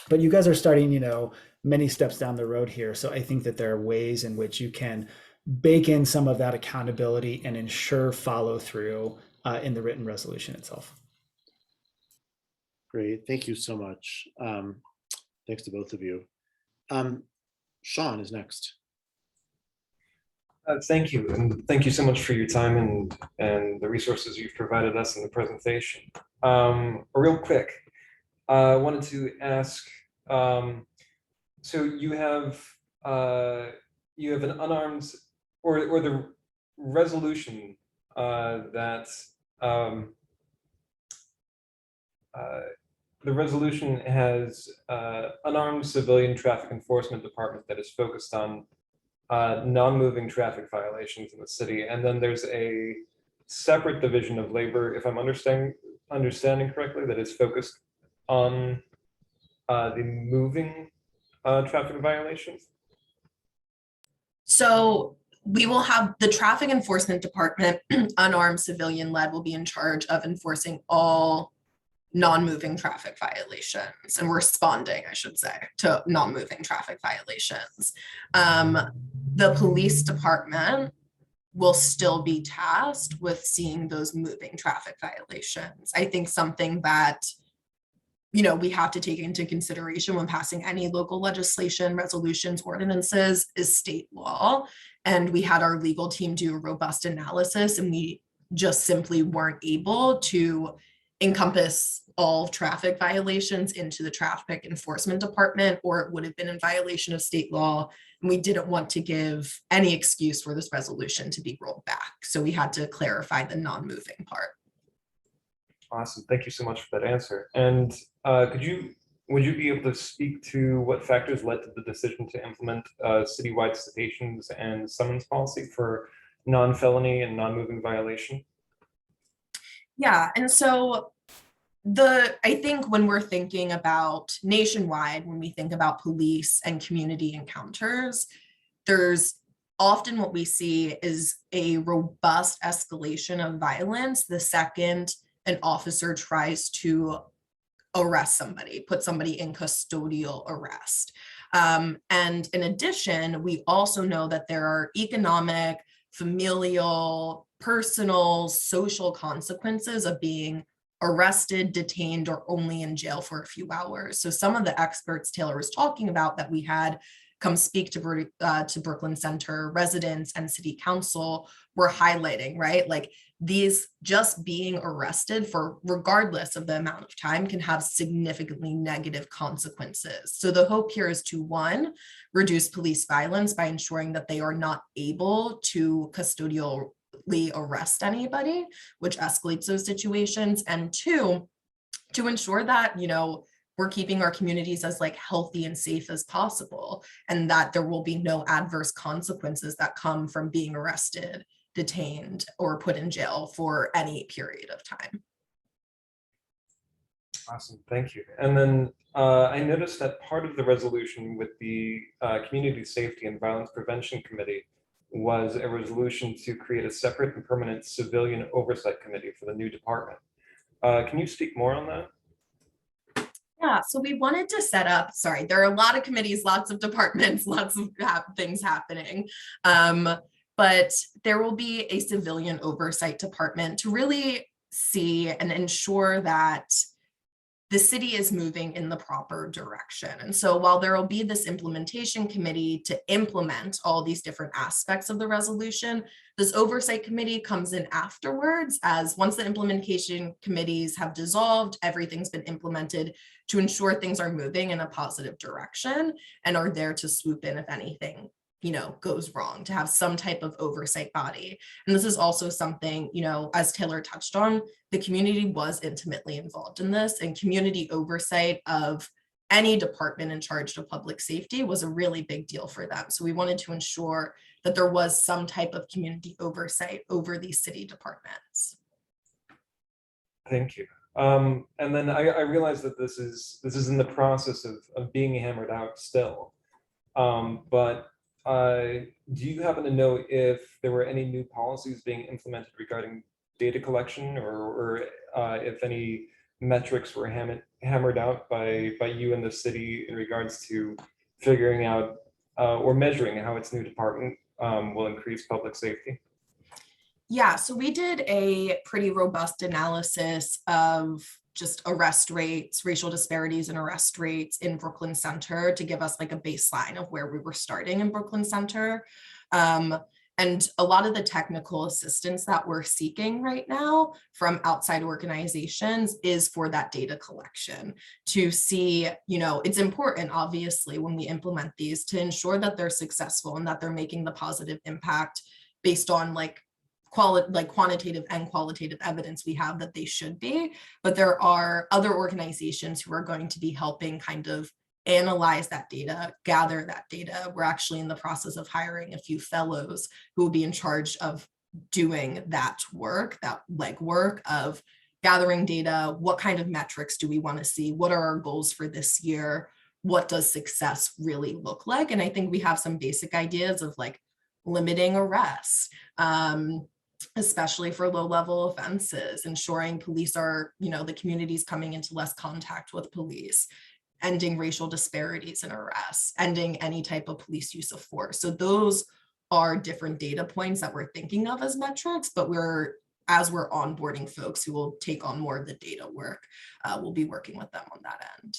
But you guys are starting, many steps down the road here. So I think that there are ways in which you can bake in some of that accountability and ensure follow through in the written resolution itself. Great, thank you so much. Thanks to both of you. Sean is next. Thank you, and thank you so much for your time and the resources you've provided us in the presentation. Real quick, I wanted to ask, so you have an unarmed, or the resolution that the resolution has unarmed civilian traffic enforcement department that is focused on non-moving traffic violations in the city, and then there's a separate division of labor, if I'm understanding correctly, that is focused on the moving traffic violations. So we will have the traffic enforcement department, unarmed civilian led, will be in charge of enforcing all non-moving traffic violations and responding, I should say, to non-moving traffic violations. The police department will still be tasked with seeing those moving traffic violations. I think something that we have to take into consideration when passing any local legislation, resolutions, ordinances is state law. And we had our legal team do a robust analysis, and we just simply weren't able to encompass all traffic violations into the traffic enforcement department, or it would have been in violation of state law. And we didn't want to give any excuse for this resolution to be rolled back. So we had to clarify the non-moving part. Awesome. Thank you so much for that answer. And would you be able to speak to what factors led to the decision to implement citywide citations and summons policy for non-felony and non-moving violation? Yeah, and so I think when we're thinking about nationwide, when we think about police and community encounters, there's often what we see is a robust escalation of violence the second an officer tries to arrest somebody, put somebody in custodial arrest. And in addition, we also know that there are economic, familial, personal, social consequences of being arrested, detained, or only in jail for a few hours. So some of the experts Taylor was talking about that we had come speak to Brooklyn Center residents and city council were highlighting, right? Like these just being arrested for regardless of the amount of time can have significantly negative consequences. So the hope here is to, one, reduce police violence by ensuring that they are not able to custodially arrest anybody, which escalates those situations. And two, to ensure that, we're keeping our communities as healthy and safe as possible, and that there will be no adverse consequences that come from being arrested, detained, or put in jail for any period of time. Awesome, thank you. And then I noticed that part of the resolution with the Community Safety and Violence Prevention Committee was a resolution to create a separate and permanent civilian oversight committee for the new department. Can you speak more on that? Yeah, so we wanted to set up, there are a lot of committees, lots of departments, lots of things happening. But there will be a civilian oversight department to really see and ensure that the city is moving in the proper direction. And so while there will be this implementation committee to implement all these different aspects of the resolution, this oversight committee comes in afterwards, as once the implementation committees have dissolved, everything's been implemented to ensure things are moving in a positive direction and are there to swoop in if anything goes wrong, to have some type of oversight body. And this is also something, as Taylor touched on, the community was intimately involved in this, and community oversight of any department in charge of public safety was a really big deal for them. So we wanted to ensure that there was some type of community oversight over these city departments. Thank you. And then I realize that this is in the process of being hammered out still. But do you happen to know if there were any new policies being implemented regarding data collection, or if any metrics were hammered out by you and the city in regards to figuring out or measuring how its new department will increase public safety? Yeah, so we did a pretty robust analysis of just arrest rates, racial disparities in arrest rates in Brooklyn Center to give us a baseline of where we were starting in Brooklyn Center. And a lot of the technical assistance that we're seeking right now from outside organizations is for that data collection to see, it's important, obviously, when we implement these to ensure that they're successful and that they're making the positive impact based on quantitative and qualitative evidence we have that they should be. But there are other organizations who are going to be helping kind of analyze that data, gather that data. We're actually in the process of hiring a few fellows who will be in charge of doing that work, that legwork of gathering data. What kind of metrics do we want to see? What are our goals for this year? What does success really look like? And I think we have some basic ideas of limiting arrests, especially for low-level offenses, ensuring police are, the community's coming into less contact with police, ending racial disparities in arrests, ending any type of police use of force. So those are different data points that we're thinking of as metrics, but we're as we're onboarding folks who will take on more of the data work, we'll be working with them on that end.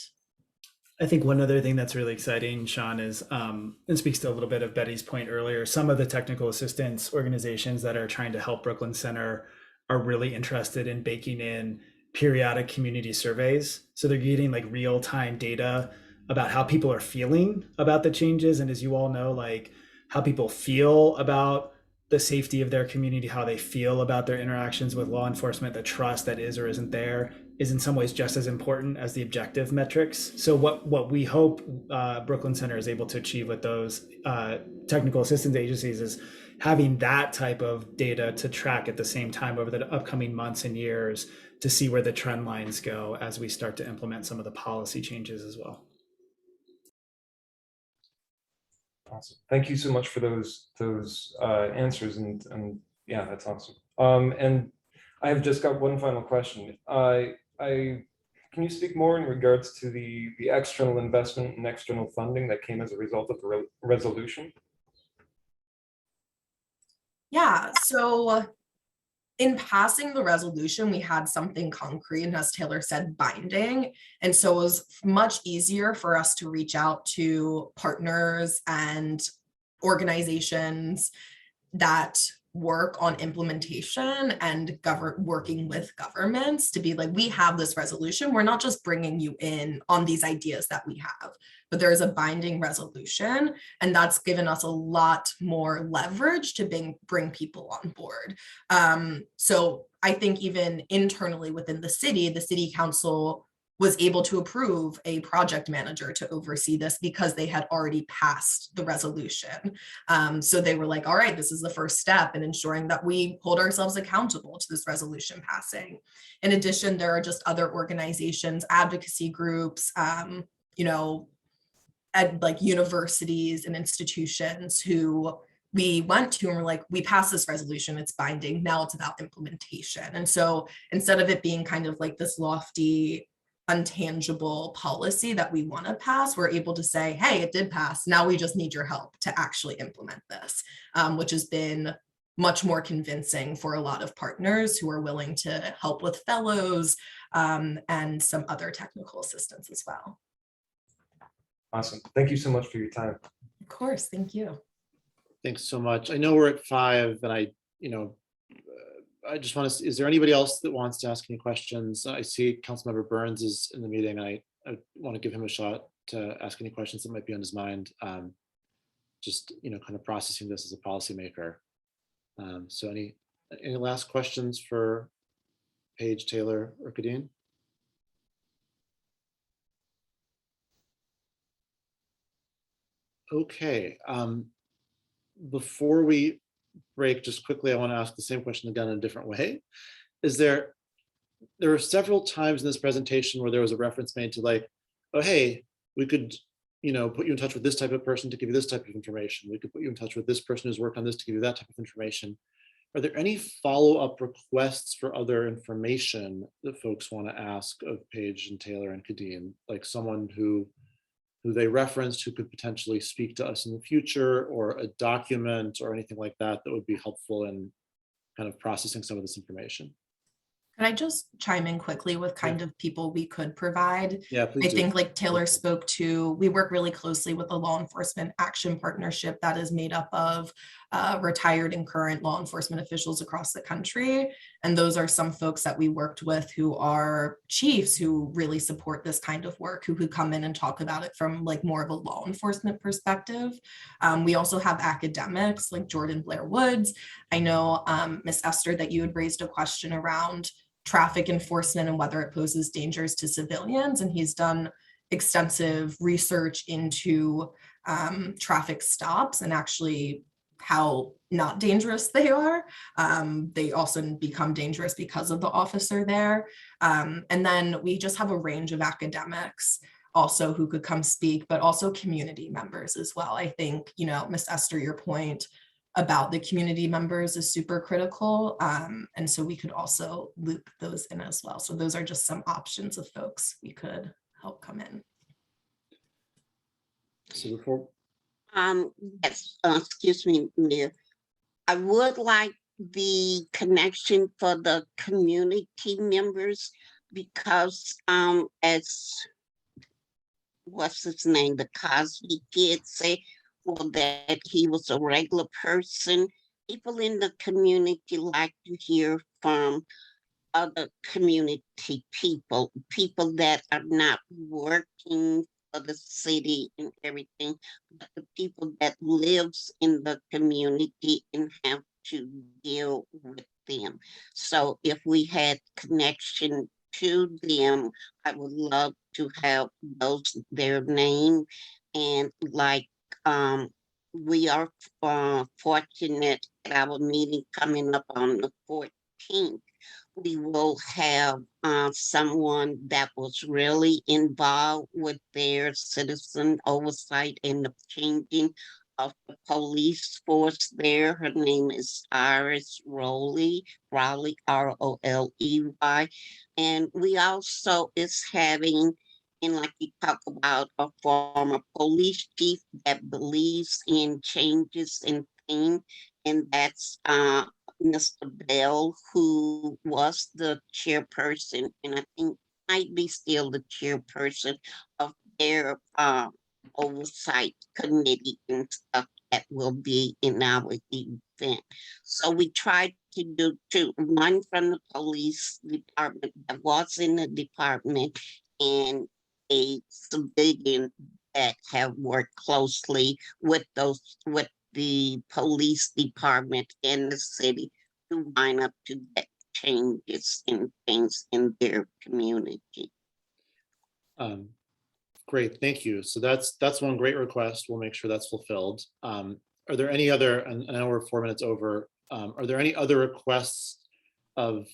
I think one other thing that's really exciting, Sean, is, and speaks to a little bit of Betty's point earlier, some of the technical assistance organizations that are trying to help Brooklyn Center are really interested in baking in periodic community surveys. So they're getting like real-time data about how people are feeling about the changes. And as you all know, like how people feel about the safety of their community, how they feel about their interactions with law enforcement, the trust that is or isn't there, is in some ways just as important as the objective metrics. So what we hope Brooklyn Center is able to achieve with those technical assistance agencies is having that type of data to track at the same time over the upcoming months and years to see where the trend lines go as we start to implement some of the policy changes as well. Awesome. Thank you so much for those answers, and yeah, that's awesome. And I have just got one final question. Can you speak more in regards to the external investment and external funding that came as a result of the resolution? Yeah, so in passing the resolution, we had something concrete and, as Taylor said, binding. And so it was much easier for us to reach out to partners and organizations that work on implementation and working with governments to be like, we have this resolution. We're not just bringing you in on these ideas that we have, but there's a binding resolution, and that's given us a lot more leverage to bring people on board. So I think even internally within the city council was able to approve a project manager to oversee this because they had already passed the resolution. So they were like, all right, this is the first step in ensuring that we hold ourselves accountable to this resolution passing. In addition, there are just other organizations, advocacy groups, at like universities and institutions who we went to and were like, we passed this resolution, it's binding, now it's about implementation. And so instead of it being kind of like this lofty, untangible policy that we want to pass, we're able to say, hey, it did pass, now we just need your help to actually implement this, which has been much more convincing for a lot of partners who are willing to help with fellows and some other technical assistance as well. Awesome. Thank you so much for your time. Of course, thank you. Thanks so much. I know we're at 5, and I just want to, is there anybody else that wants to ask any questions? I see Councilmember Burns is in the meeting. I want to give him a shot to ask any questions that might be on his mind. Just, kind of processing this as a policymaker. So any last questions for Paige, Taylor, or Kadeen? Okay. Before we break, just quickly, I want to ask the same question again in a different way. There were several times in this presentation where there was a reference made to like, oh, hey, we could, put you in touch with this type of person to give you this type of information. We could put you in touch with this person who's worked on this to give you that type of information. Are there any follow-up requests for other information that folks want to ask of Paige and Taylor and Kadeen, like someone who they referenced who could potentially speak to us in the future, or a document or anything like that that would be helpful in kind of processing some of this information? Could I just chime in quickly with kind of people we could provide? Yeah, please. I do. think like Taylor spoke to, we work really closely with a law enforcement action partnership that is made up of retired and current law enforcement officials across the country. And those are some folks that we worked with who are chiefs who really support this kind of work, who could come in and talk about it from like more of a law enforcement perspective. We also have academics like Jordan Blair Woods. I know, Ms. Esther, that you had raised a question around traffic enforcement and whether it poses dangers to civilians. And he's done extensive research into traffic stops and actually how not dangerous they are. They also become dangerous because of the officer there. And then we just have a range of academics also who could come speak, but also community members as well. I think, Ms. Esther, your point about the community members is super critical. And so we could also loop those in as well. So those are just some options of folks we could help come in. So before, Yes, excuse me, Mayor. I would like the connection for the community members, because as what's his name, the Cosby kid say, well, that he was a regular person. People in the community like to hear from other community people, people that are not working for the city and everything, but the people that lives in the community and have to deal with them. So if we had connection to them, I would love to have those their name, and like we are fortunate at our meeting coming up on the 14th. We will have someone that was really involved with their citizen oversight and the changing of the police force there. Her name is Iris Rowley, Rowley, and we also is having, and like you talk about, a former police chief that believes in changes and things, and that's Mr. Bell, who was the chairperson, and I think might be still the chairperson of their oversight committee and stuff that will be in our event. So we tried to do two, one from the police department that was in the department, and a civilian that have worked closely with the police department in the city to line up to get changes in things in their community. Great, thank you. So that's one great request. We'll make sure that's fulfilled. Are there any other, and I know we're 4 minutes over, are there any other requests of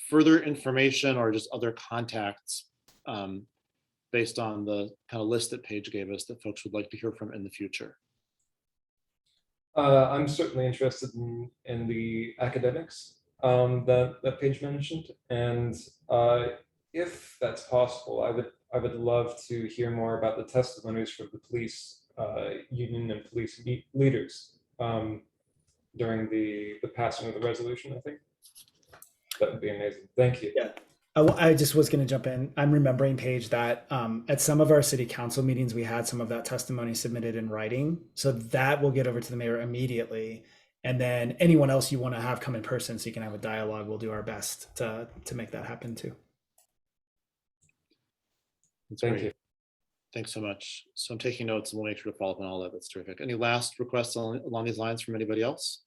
further information or just other contacts based on the kind of list that Paige gave us that folks would like to hear from in the future? I'm certainly interested in the academics that Paige mentioned, and if that's possible, I would love to hear more about the testimonies from the police union and police leaders during the passing of the resolution. I think that would be amazing. Thank you. Yeah. I just was going to jump in. I'm remembering, Paige, that at some of our city council meetings, we had some of that testimony submitted in writing. So that will get over to the mayor immediately. And then anyone else you want to have come in person so you can have a dialogue, we'll do our best to make that happen too. That's Thank great. you. Thanks so much. So I'm taking notes and we'll make sure to follow up on all that. That's terrific. Any last requests along these lines from anybody else?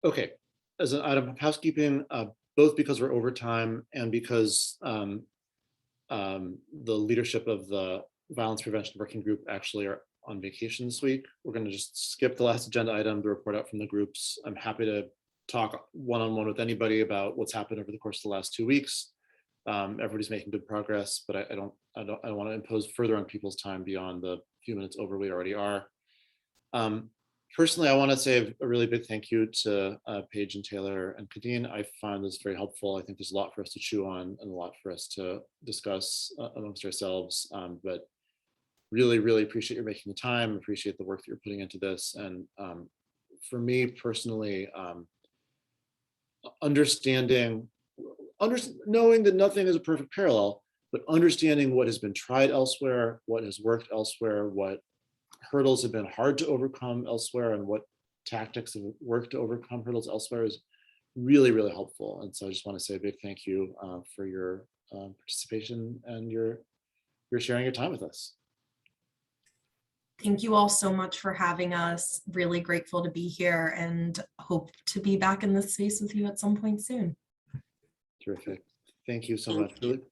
Okay, as an item of housekeeping, both because we're over time and because the leadership of the Violence Prevention Working Group actually are on vacation this week, we're going to just skip the last agenda item, the report out from the groups. I'm happy to talk one-on-one with anybody about what's happened over the course of the last 2 weeks. Everybody's making good progress, but I don't want to impose further on people's time beyond the few minutes over we already are. Personally, I want to say a really big thank you to Paige and Taylor and Kadeen. I find this very helpful. I think there's a lot for us to chew on and a lot for us to discuss amongst ourselves, but really, really appreciate your making the time, appreciate the work that you're putting into this. And for me personally, knowing that nothing is a perfect parallel, but understanding what has been tried elsewhere, what has worked elsewhere, what hurdles have been hard to overcome elsewhere, and what tactics have worked to overcome hurdles elsewhere is really, really helpful. And so I just want to say a big thank you for your participation and your sharing your time with us. Thank you all so much for having us. Really grateful to be here and hope to be back in this space with you at some point soon. Terrific. Thank you so Thank much. you. Really,